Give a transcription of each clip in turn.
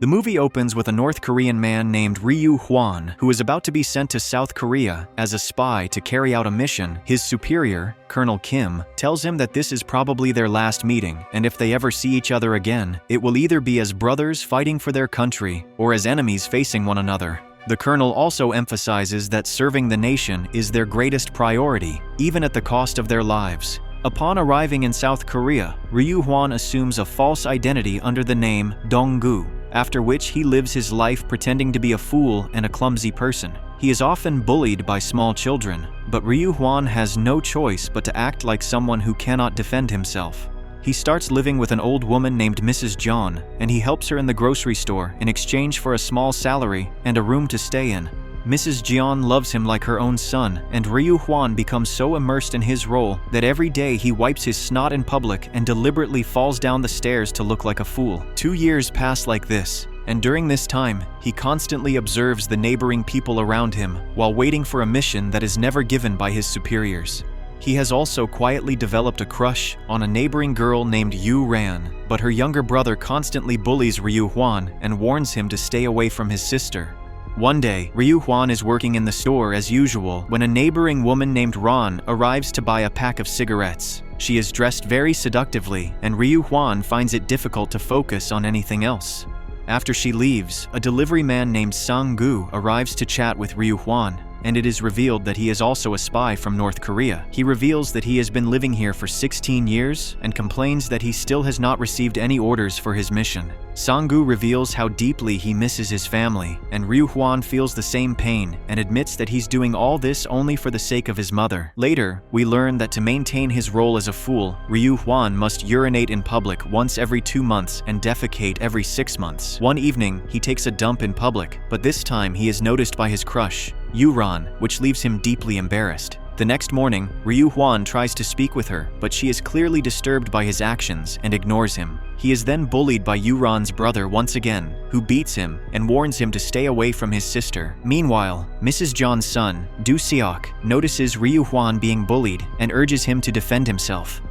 The movie opens with a North Korean man named Ryu Hwan who is about to be sent to South Korea as a spy to carry out a mission. His superior, Colonel Kim, tells him that this is probably their last meeting, and if they ever see each other again, it will either be as brothers fighting for their country or as enemies facing one another. The colonel also emphasizes that serving the nation is their greatest priority, even at the cost of their lives. Upon arriving in South Korea, Ryu Hwan assumes a false identity under the name Dong-gu, after which he lives his life pretending to be a fool and a clumsy person. He is often bullied by small children, but Ryu Hwan has no choice but to act like someone who cannot defend himself. He starts living with an old woman named Mrs. John, and he helps her in the grocery store in exchange for a small salary and a room to stay in. Mrs. Jeon loves him like her own son, and Ryu Hwan becomes so immersed in his role that every day he wipes his snot in public and deliberately falls down the stairs to look like a fool. 2 years pass like this, and during this time, he constantly observes the neighboring people around him while waiting for a mission that is never given by his superiors. He has also quietly developed a crush on a neighboring girl named Yu Ran, but her younger brother constantly bullies Ryu Hwan and warns him to stay away from his sister. One day, Ryu Hwan is working in the store as usual when a neighboring woman named Ron arrives to buy a pack of cigarettes. She is dressed very seductively, and Ryu Hwan finds it difficult to focus on anything else. After she leaves, a delivery man named Sang-gu arrives to chat with Ryu Hwan, and it is revealed that he is also a spy from North Korea. He reveals that he has been living here for 16 years and complains that he still has not received any orders for his mission. Sang-gu reveals how deeply he misses his family, and Ryu Hwan feels the same pain and admits that he's doing all this only for the sake of his mother. Later, we learn that to maintain his role as a fool, Ryu Hwan must urinate in public once every 2 months and defecate every 6 months. One evening, he takes a dump in public, but this time he is noticed by his crush, Yu-ran, which leaves him deeply embarrassed. The next morning, Ryu Hwan tries to speak with her, but she is clearly disturbed by his actions and ignores him. He is then bullied by Yu-ran's brother once again, who beats him and warns him to stay away from his sister. Meanwhile, Mrs. John's son, Do-seok, notices Ryu Hwan being bullied and urges him to defend himself.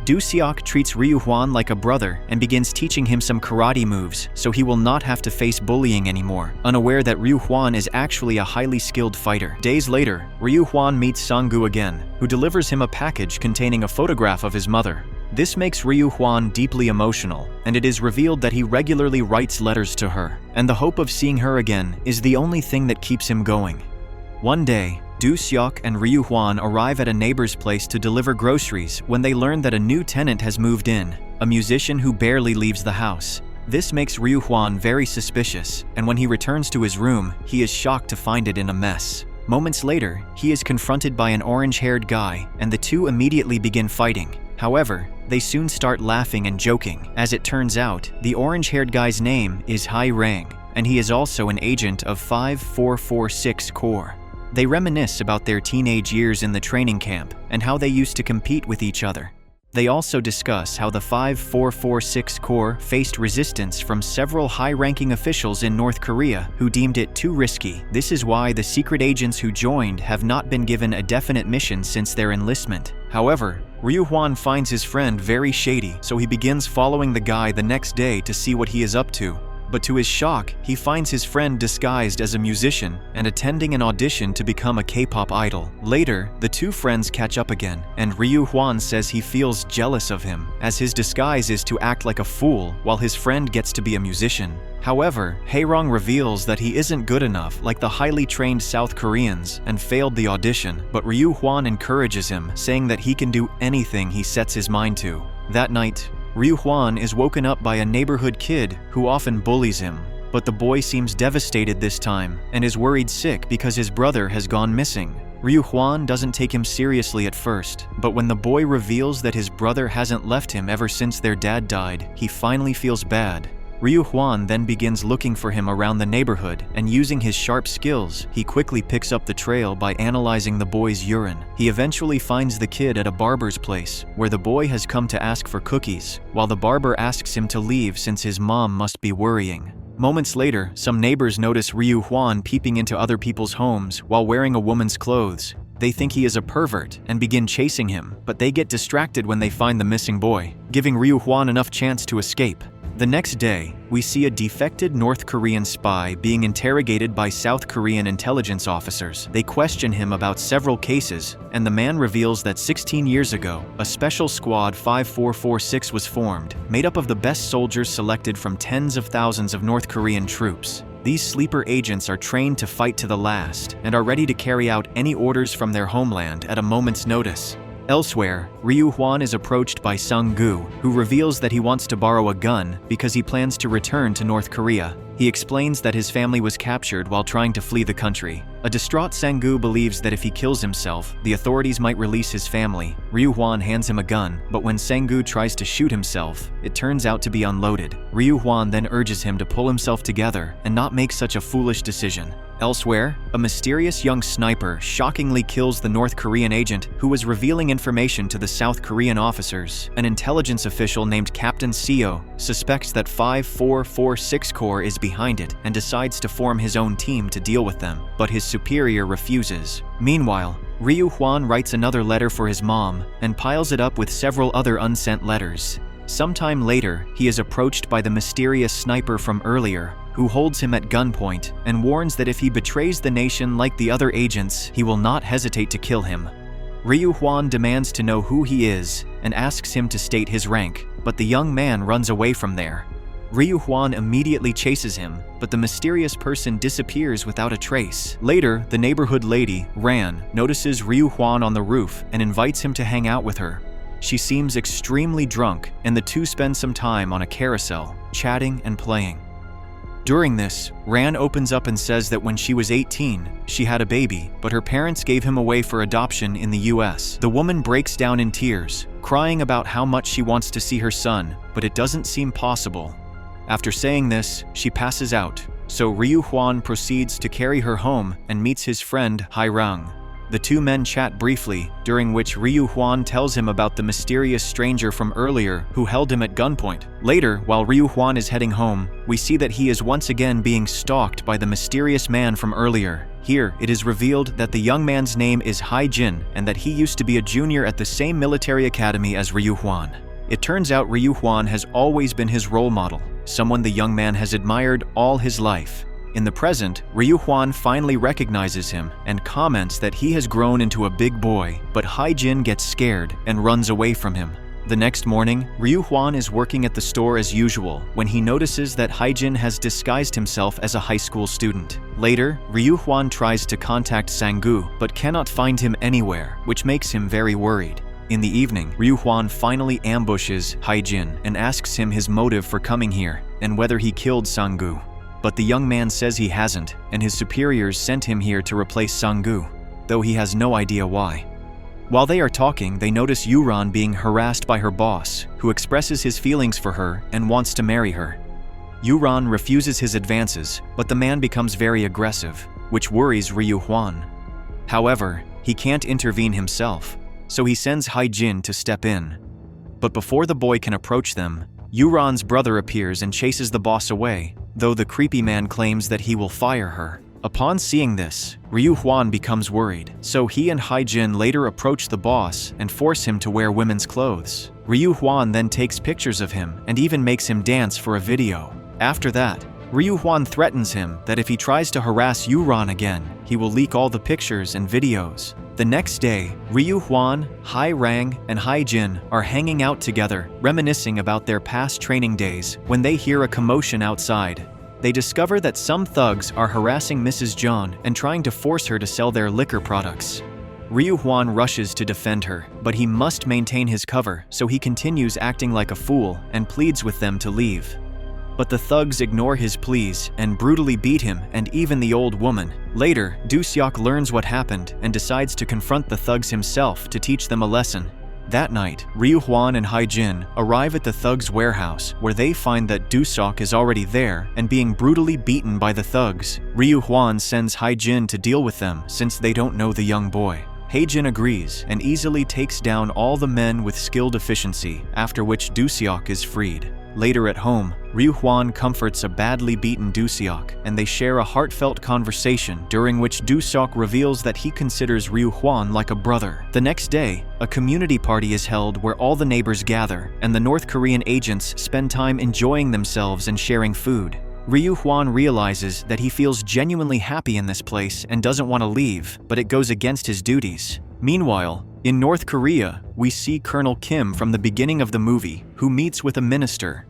Do-seok treats Ryu Hwan like a brother and begins teaching him some karate moves so he will not have to face bullying anymore, unaware that Ryu Hwan is actually a highly skilled fighter. Days later, Ryu Hwan meets Sang-gu again, who delivers him a package containing a photograph of his mother. This makes Ryu Hwan deeply emotional, and it is revealed that he regularly writes letters to her, and the hope of seeing her again is the only thing that keeps him going. One day, Do-seok and Ryu Hwan arrive at a neighbor's place to deliver groceries when they learn that a new tenant has moved in, a musician who barely leaves the house. This makes Ryu Hwan very suspicious, and when he returns to his room, he is shocked to find it in a mess. Moments later, he is confronted by an orange-haired guy, and the two immediately begin fighting. However, they soon start laughing and joking. As it turns out, the orange-haired guy's name is Hai Rang, and he is also an agent of 5446 Corps. They reminisce about their teenage years in the training camp and how they used to compete with each other. They also discuss how the 5446 Corps faced resistance from several high-ranking officials in North Korea who deemed it too risky. This is why the secret agents who joined have not been given a definite mission since their enlistment. However, Ryu Hwan finds his friend very shady, so he begins following the guy the next day to see what he is up to. But to his shock, he finds his friend disguised as a musician and attending an audition to become a K-pop idol. Later, the two friends catch up again, and Ryu Hwan says he feels jealous of him, as his disguise is to act like a fool while his friend gets to be a musician. However, Hae-rong reveals that he isn't good enough like the highly trained South Koreans and failed the audition, but Ryu Hwan encourages him, saying that he can do anything he sets his mind to. That night, Ryu Hwan is woken up by a neighborhood kid who often bullies him, but the boy seems devastated this time and is worried sick because his brother has gone missing. Ryu Hwan doesn't take him seriously at first, but when the boy reveals that his brother hasn't left him ever since their dad died, he finally feels bad. Ryu Hwan then begins looking for him around the neighborhood, and using his sharp skills, he quickly picks up the trail by analyzing the boy's urine. He eventually finds the kid at a barber's place, where the boy has come to ask for cookies, while the barber asks him to leave since his mom must be worrying. Moments later, some neighbors notice Ryu Hwan peeping into other people's homes while wearing a woman's clothes. They think he is a pervert and begin chasing him, but they get distracted when they find the missing boy, giving Ryu Hwan enough chance to escape. The next day, we see a defected North Korean spy being interrogated by South Korean intelligence officers. They question him about several cases, and the man reveals that 16 years ago, a special squad 5446 was formed, made up of the best soldiers selected from tens of thousands of North Korean troops. These sleeper agents are trained to fight to the last and are ready to carry out any orders from their homeland at a moment's notice. Elsewhere, Ryu Hwan is approached by Sung-gu, who reveals that he wants to borrow a gun because he plans to return to North Korea. He explains that his family was captured while trying to flee the country. A distraught Sang-gu believes that if he kills himself, the authorities might release his family. Ryu Hwan hands him a gun, but when Sang-gu tries to shoot himself, it turns out to be unloaded. Ryu Hwan then urges him to pull himself together and not make such a foolish decision. Elsewhere, a mysterious young sniper shockingly kills the North Korean agent who was revealing information to the South Korean officers. An intelligence official named Captain Seo suspects that 5446 Corps is behind it and decides to form his own team to deal with them, but his superior refuses. Meanwhile, Ryu Hwan writes another letter for his mom and piles it up with several other unsent letters. Sometime later, he is approached by the mysterious sniper from earlier, who holds him at gunpoint and warns that if he betrays the nation like the other agents, he will not hesitate to kill him. Ryu Hwan demands to know who he is and asks him to state his rank, but the young man runs away from there. Ryu Hwan immediately chases him, but the mysterious person disappears without a trace. Later, the neighborhood lady, Ran, notices Ryu Hwan on the roof and invites him to hang out with her. She seems extremely drunk, and the two spend some time on a carousel, chatting and playing. During this, Ran opens up and says that when she was 18, she had a baby, but her parents gave him away for adoption in the US. The woman breaks down in tears, crying about how much she wants to see her son, but it doesn't seem possible. After saying this, she passes out, so Ryu Hwan proceeds to carry her home and meets his friend Hai Rang. The two men chat briefly, during which Ryu Hwan tells him about the mysterious stranger from earlier who held him at gunpoint. Later, while Ryu Hwan is heading home, we see that he is once again being stalked by the mysterious man from earlier. Here, it is revealed that the young man's name is Hai Jin and that he used to be a junior at the same military academy as Ryu Hwan. It turns out Ryu Hwan has always been his role model, someone the young man has admired all his life. In the present, Ryu Hwan finally recognizes him and comments that he has grown into a big boy, but Hai Jin gets scared and runs away from him. The next morning, Ryu Hwan is working at the store as usual when he notices that Hai Jin has disguised himself as a high school student. Later, Ryu Hwan tries to contact Sang-gu but cannot find him anywhere, which makes him very worried. In the evening, Ryu Hwan finally ambushes Hai Jin and asks him his motive for coming here and whether he killed Sang-gu. But the young man says he hasn't, and his superiors sent him here to replace Sang-gu, though he has no idea why. While they are talking, they notice Yuran being harassed by her boss, who expresses his feelings for her and wants to marry her. Yuran refuses his advances, but the man becomes very aggressive, which worries Ryu Hwan. However, he can't intervene himself, so he sends Hai Jin to step in. But before the boy can approach them, Yuran's brother appears and chases the boss away, though the creepy man claims that he will fire her. Upon seeing this, Ryu Hwan becomes worried, so he and Hai Jin later approach the boss and force him to wear women's clothes. Ryu Hwan then takes pictures of him and even makes him dance for a video. After that, Ryu Hwan threatens him that if he tries to harass Yuran again, he will leak all the pictures and videos. The next day, Ryu Hwan, Hai Rang, and Hai Jin are hanging out together, reminiscing about their past training days when they hear a commotion outside. They discover that some thugs are harassing Mrs. John and trying to force her to sell their liquor products. Ryu Hwan rushes to defend her, but he must maintain his cover, so he continues acting like a fool and pleads with them to leave. But the thugs ignore his pleas and brutally beat him and even the old woman. Later, Do-seok learns what happened and decides to confront the thugs himself to teach them a lesson. That night, Ryu Hwan and Hai Jin arrive at the thugs' warehouse where they find that Do-seok is already there and being brutally beaten by the thugs. Ryu Hwan sends Hai Jin to deal with them since they don't know the young boy. Hai Jin agrees and easily takes down all the men with skill deficiency, after which Do-seok is freed. Later at home, Ryu Hwan comforts a badly beaten Do Seok, and they share a heartfelt conversation during which Do Seok reveals that he considers Ryu Hwan like a brother. The next day, a community party is held where all the neighbors gather, and the North Korean agents spend time enjoying themselves and sharing food. Ryu Hwan realizes that he feels genuinely happy in this place and doesn't want to leave, but it goes against his duties. Meanwhile, in North Korea, we see Colonel Kim from the beginning of the movie, who meets with a minister.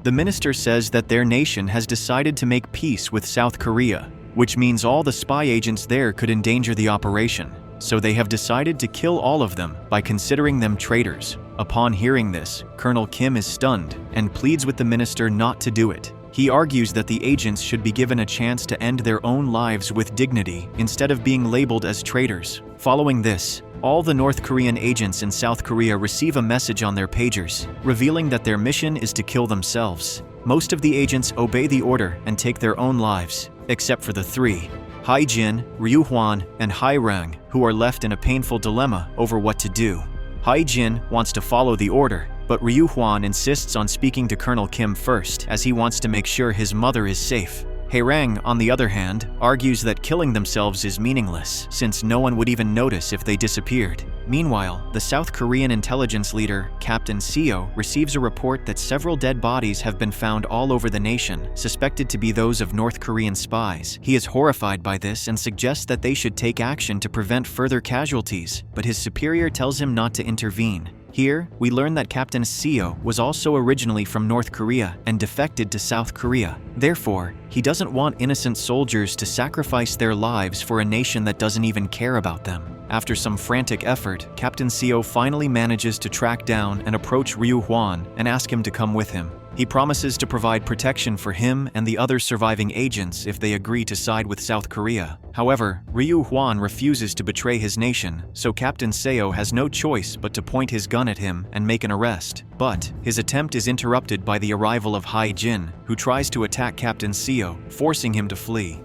The minister says that their nation has decided to make peace with South Korea, which means all the spy agents there could endanger the operation, so they have decided to kill all of them by considering them traitors. Upon hearing this, Colonel Kim is stunned and pleads with the minister not to do it. He argues that the agents should be given a chance to end their own lives with dignity instead of being labeled as traitors. Following this, all the North Korean agents in South Korea receive a message on their pagers, revealing that their mission is to kill themselves. Most of the agents obey the order and take their own lives, except for the three, Hae-jin, Ryu Hwan, and Hae-rang, who are left in a painful dilemma over what to do. Hae-jin wants to follow the order, but Ryu Hwan insists on speaking to Colonel Kim first, as he wants to make sure his mother is safe. Hae-rang, on the other hand, argues that killing themselves is meaningless, since no one would even notice if they disappeared. Meanwhile, the South Korean intelligence leader, Captain Seo, receives a report that several dead bodies have been found all over the nation, suspected to be those of North Korean spies. He is horrified by this and suggests that they should take action to prevent further casualties, but his superior tells him not to intervene. Here, we learn that Captain Seo was also originally from North Korea and defected to South Korea. Therefore, he doesn't want innocent soldiers to sacrifice their lives for a nation that doesn't even care about them. After some frantic effort, Captain Seo finally manages to track down and approach Ryu Hwan and ask him to come with him. He promises to provide protection for him and the other surviving agents if they agree to side with South Korea. However, Ryu Hwan refuses to betray his nation, so Captain Seo has no choice but to point his gun at him and make an arrest. But his attempt is interrupted by the arrival of Hae-jin, who tries to attack Captain Seo, forcing him to flee.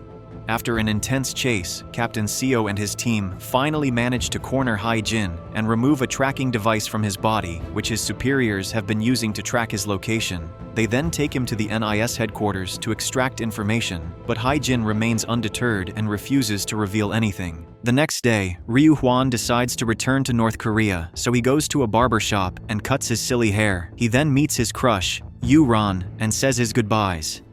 After an intense chase, Captain Seo and his team finally manage to corner Hae-jin and remove a tracking device from his body, which his superiors have been using to track his location. They then take him to the NIS headquarters to extract information, but Hae-jin remains undeterred and refuses to reveal anything. The next day, Ryu Hwan decides to return to North Korea, so he goes to a barber shop and cuts his silly hair. He then meets his crush, Yoo-ran, and says his goodbyes.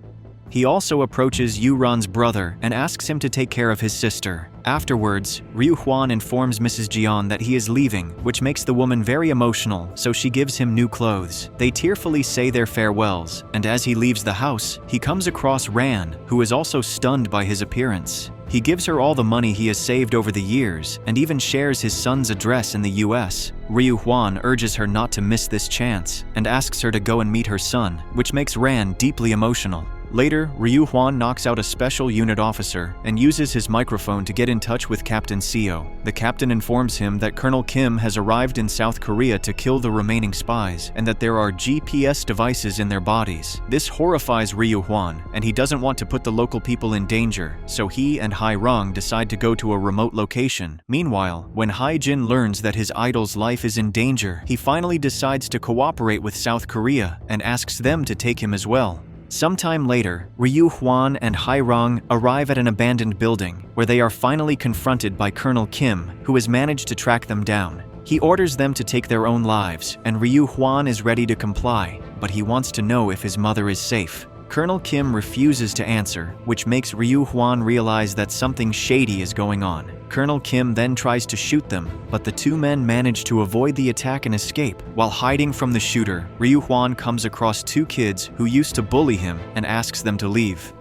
He also approaches Yoo-ran's brother and asks him to take care of his sister. Afterwards, Ryu Hwan informs Mrs. Jeon that he is leaving, which makes the woman very emotional, so she gives him new clothes. They tearfully say their farewells, and as he leaves the house, he comes across Ran, who is also stunned by his appearance. He gives her all the money he has saved over the years, and even shares his son's address in the US. Ryu Hwan urges her not to miss this chance, and asks her to go and meet her son, which makes Ran deeply emotional. Later, Ryu Hwan knocks out a special unit officer and uses his microphone to get in touch with Captain Seo. The captain informs him that Colonel Kim has arrived in South Korea to kill the remaining spies and that there are GPS devices in their bodies. This horrifies Ryu Hwan, and he doesn't want to put the local people in danger, so he and Hae-rang decide to go to a remote location. Meanwhile, when Hae-jin learns that his idol's life is in danger, he finally decides to cooperate with South Korea and asks them to take him as well. Sometime later, Ryu Hwan and Hae-rang arrive at an abandoned building, where they are finally confronted by Colonel Kim, who has managed to track them down. He orders them to take their own lives, and Ryu Hwan is ready to comply, but he wants to know if his mother is safe. Colonel Kim refuses to answer, which makes Ryu Hwan realize that something shady is going on. Colonel Kim then tries to shoot them, but the two men manage to avoid the attack and escape. While hiding from the shooter, Ryu Hwan comes across two kids who used to bully him and asks them to leave.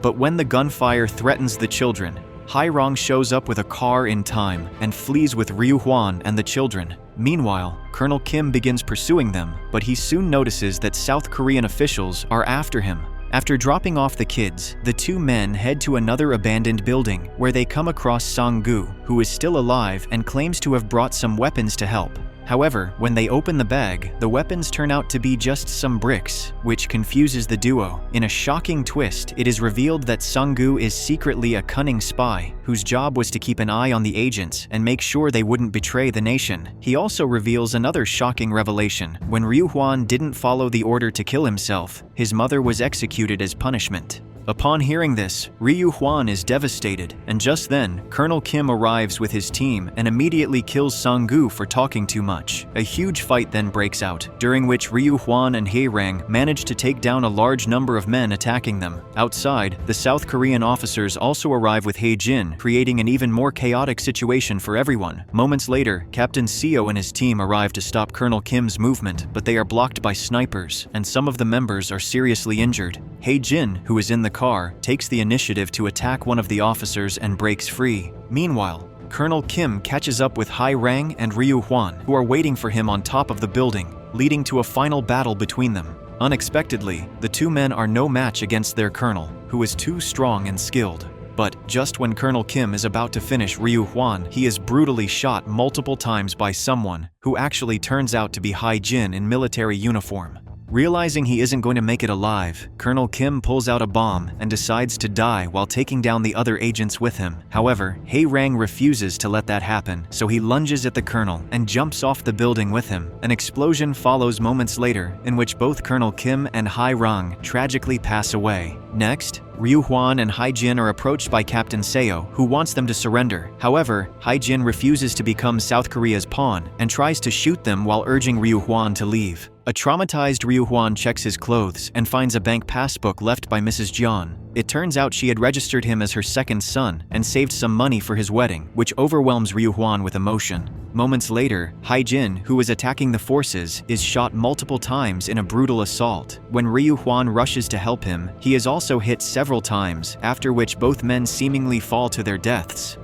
But when the gunfire threatens the children, Hae-rang shows up with a car in time and flees with Ryu Hwan and the children. Meanwhile, Colonel Kim begins pursuing them, but he soon notices that South Korean officials are after him. After dropping off the kids, the two men head to another abandoned building, where they come across Sang-gu, who is still alive and claims to have brought some weapons to help. However, when they open the bag, the weapons turn out to be just some bricks, which confuses the duo. In a shocking twist, it is revealed that Sung-gu is secretly a cunning spy, whose job was to keep an eye on the agents and make sure they wouldn't betray the nation. He also reveals another shocking revelation. When Ryu Hwan didn't follow the order to kill himself, his mother was executed as punishment. Upon hearing this, Ryu Hwan is devastated, and just then, Colonel Kim arrives with his team and immediately kills Sung-gu for talking too much. A huge fight then breaks out, during which Ryu Hwan and Hae-rang manage to take down a large number of men attacking them. Outside, the South Korean officers also arrive with Hae-jin, creating an even more chaotic situation for everyone. Moments later, Captain Seo and his team arrive to stop Colonel Kim's movement, but they are blocked by snipers, and some of the members are seriously injured. Hae-jin, who is in the car, takes the initiative to attack one of the officers and breaks free. Meanwhile, Colonel Kim catches up with Hae-rang and Ryu Hwan, who are waiting for him on top of the building, leading to a final battle between them. Unexpectedly, the two men are no match against their colonel, who is too strong and skilled. But just when Colonel Kim is about to finish Ryu Hwan, he is brutally shot multiple times by someone, who actually turns out to be Hae-jin in military uniform. Realizing he isn't going to make it alive, Colonel Kim pulls out a bomb and decides to die while taking down the other agents with him. However, Hae-rang refuses to let that happen, so he lunges at the colonel and jumps off the building with him. An explosion follows moments later, in which both Colonel Kim and Hae-rang tragically pass away. Next, Ryu Hwan and Hae-jin are approached by Captain Seo, who wants them to surrender. However, Hae-jin refuses to become South Korea's pawn and tries to shoot them while urging Ryu Hwan to leave. A traumatized Ryu Hwan checks his clothes and finds a bank passbook left by Mrs. Jeon. It turns out she had registered him as her second son and saved some money for his wedding, which overwhelms Ryu Hwan with emotion. Moments later, Hae-jin, who is attacking the forces, is shot multiple times in a brutal assault. When Ryu Hwan rushes to help him, he is also hit several times, after which both men seemingly fall to their deaths.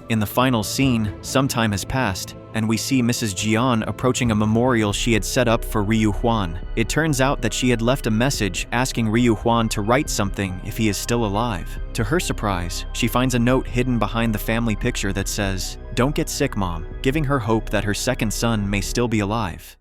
In the final scene, some time has passed, and we see Mrs. Jeon approaching a memorial she had set up for Ryu Hwan. It turns out that she had left a message asking Ryu Hwan to write something if he is still alive. To her surprise, she finds a note hidden behind the family picture that says, "Don't get sick, Mom," giving her hope that her second son may still be alive.